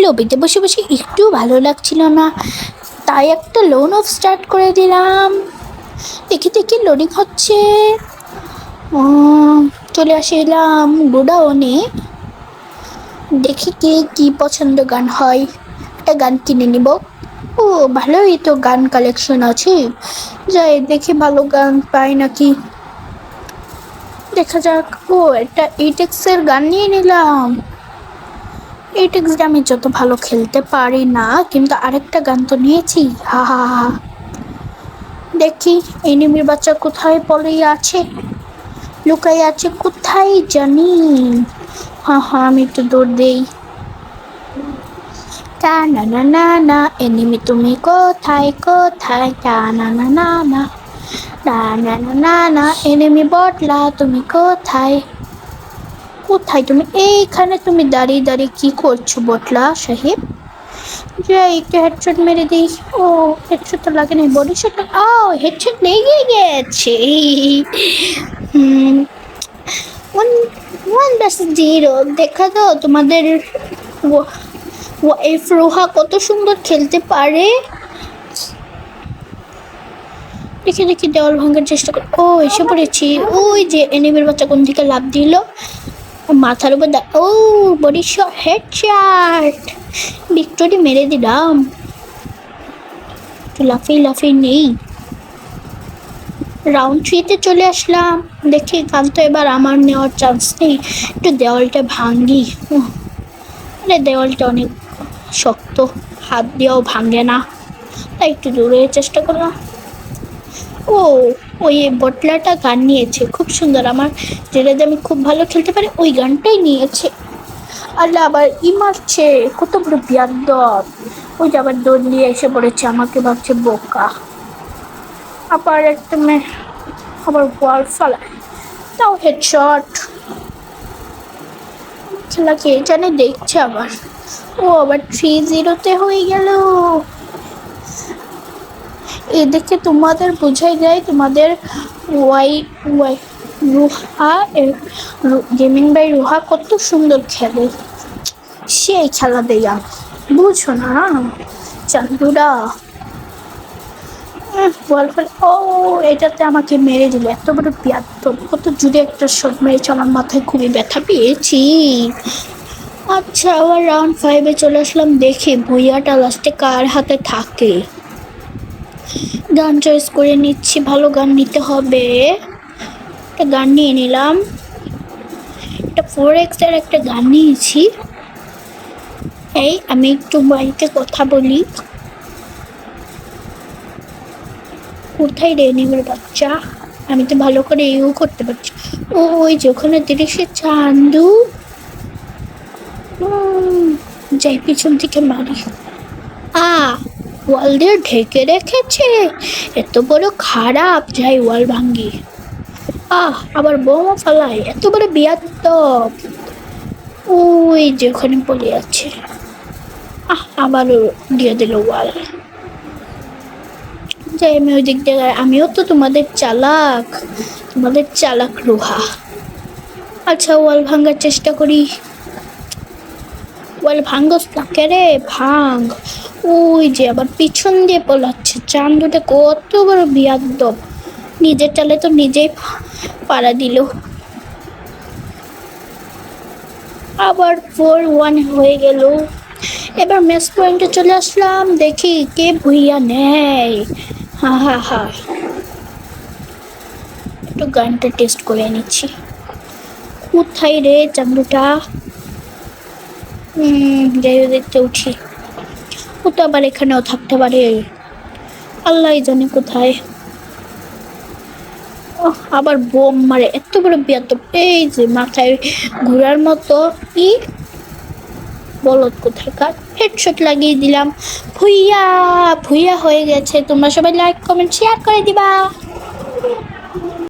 লবিতে বসে বসে একটু ভালো লাগছিল না, তাই একটা লোন অফ স্টার্ট করে দিলাম। দেখি দেখি লোডিং হচ্ছে। চলে আসলাম গোডাউনে। দেখি কে কি পছন্দ গান হয়, একটা গান কিনে নিব। ও ভালোই তো গান কালেকশন আছে, যাই দেখি ভালো গান পাই নাকি, দেখা যাক। ও একটা এইটেক্সের গান নিয়ে নিলাম। এইটেক্সটা আমি যত ভালো খেলতে পারি না, কিন্তু আরেকটা গান তো নিয়েছি। হা হা হা। দেখি এনিমির বাচ্চা কোথায় পড়ে আছে, লুকাই আছে কোথায় জানি। হ্যাঁ হ্যাঁ, আমি একটু দৌড় দেই। টা না না না না, এনিমি তুমি কোথায় কোথায়, টা না না না না, না না না না না, এনিমি বটলা তুমি কোথায় কোথায়, তুমি এইখানে তুমি দাঁড়িয়ে দাঁড়িয়ে কি করছো বটলা সাহেব? যে একটু হেডশট মেরে দিই। ও হেডশট তো লাগে না, বডি শট। ও হেডশট লেগে গেছে। হুম, ওয়ান ওয়ান ভার্সেস জিরো। দেখা তো তোমাদের ওয়াইফ রোহা কত সুন্দর খেলতে পারে। দেখে দেখি দেওয়াল ভাঙার চেষ্টা কর। ও এসে পড়েছি। ওই যে এনিমির বাচ্চা কোন দিকে লাফ দিল, মাথার উপর ও বডি শট, হেডশট, ভিক্টোরি মেরে দিলাম। লাফিয়ে লাফিয়ে নেই। রাউন্ড 3-তে চলে আসলাম। দেখি গান তো এবার আমার নেওয়ার চান্স নেই, একটু দেওয়ালটা ভাঙ্গি। আরে দেওয়ালটা অনেক শক্ত, হাত দিয়েও ভাঙে না, তাই একটু দূরে চেষ্টা করলাম। ও ওই বটলাটা গান নিয়েছে, খুব সুন্দর। আমার যেটাতে আমি খুব ভালো খেলতে পারি ওই গানটাই নিয়েছে। আল্লাহ আবার ই মারছে, কত বড় বিয়াদব। ওই যে আবার দৌড় নিয়ে এসে পড়েছে, আমাকে ভাবছে বোকা। আবার একটা আবার বল ফালায়, তাও হেডশট। খেলা কে জানে দেখছে আবার। ও আবার 3-0-তে হয়ে গেল। এদিকে তোমাদের বোঝাই যায়, তোমাদের ওয়াই ওয়াই রুহা গেমিং বাই রুহা কত সুন্দর খেলে, সেই খেলা দেয়া বুঝো না চান্দুরা। বল ফেল। ও এটাতে আমাকে মেরে দিল, এত বড় বিয়াদব, কত জুড়ে একটা শট মেরেছে, আমার মাথায় খুবই ব্যথা পেয়েছি। আচ্ছা আবার রাউন্ড 5-এ চলে আসলাম। দেখি ভুইয়াটা লাস্টে কার হাতে থাকে। গান চয়েস করে নিচ্ছি, ভালো গান নিতে হবে। একটা গান নিয়ে নিলাম, একটা 4x এর একটা গান নিয়েছি। এই আমি একটু বাড়িতে কথা বলি। কোথায় রে নিমের বাচ্চা, আমি তো ভালো করে ইউ করতে পারছি। ও ওই যে ওখানে দৃশ্যে চান্দু। যাই পিছন থেকে মারি। ওয়াল দিয়ে ঢেকে রেখেছে, এত বড় খারাপ, যাই ওয়াল ভাঙ্গি। আবার বোমা ফালাই, এত বড় বিয়াদব। ওই যে ওখানে পড়ে আছে। আবারও দিয়ে দিল ওয়াল। যাই আমি ওই দিক দিয়ে, আমিও তো তোমাদের চালাক রুহা। আচ্ছা ওয়াল ভাঙ্গার চেষ্টা করি। ওয়াল ভাঙ্গস থাকে রে, ভাঙ। ওই যে আবার পিছন দিয়ে পলাচ্ছে, চান্দুটা কত বড় বিয়াদব, নিজের চালে তো নিজেই পাড়া দিল। আবার 4-1 হয়ে গেল। এবার ম্যাচ পয়েন্টে চলে আসলাম, দেখি কে ভুইয়া নেয়। হা হা হা, একটু গানটা টেস্ট করে নিচ্ছি। কোথায় রে চান্দুটা? যাই দেখতে উঠি। ও তো আবার এখানেও থাকতে পারে, আল্লাহ জানে কোথায়। আবার বোম মারে, এত বড় বিয়াদব। এই যে মাথায় ঘোরার মতো ই বলদ কোথাকার, হেডশট লাগিয়ে দিলাম। ভুইয়া ভুইয়া হয়ে গেছে। তোমরা সবাই লাইক কমেন্ট শেয়ার করে দিবা।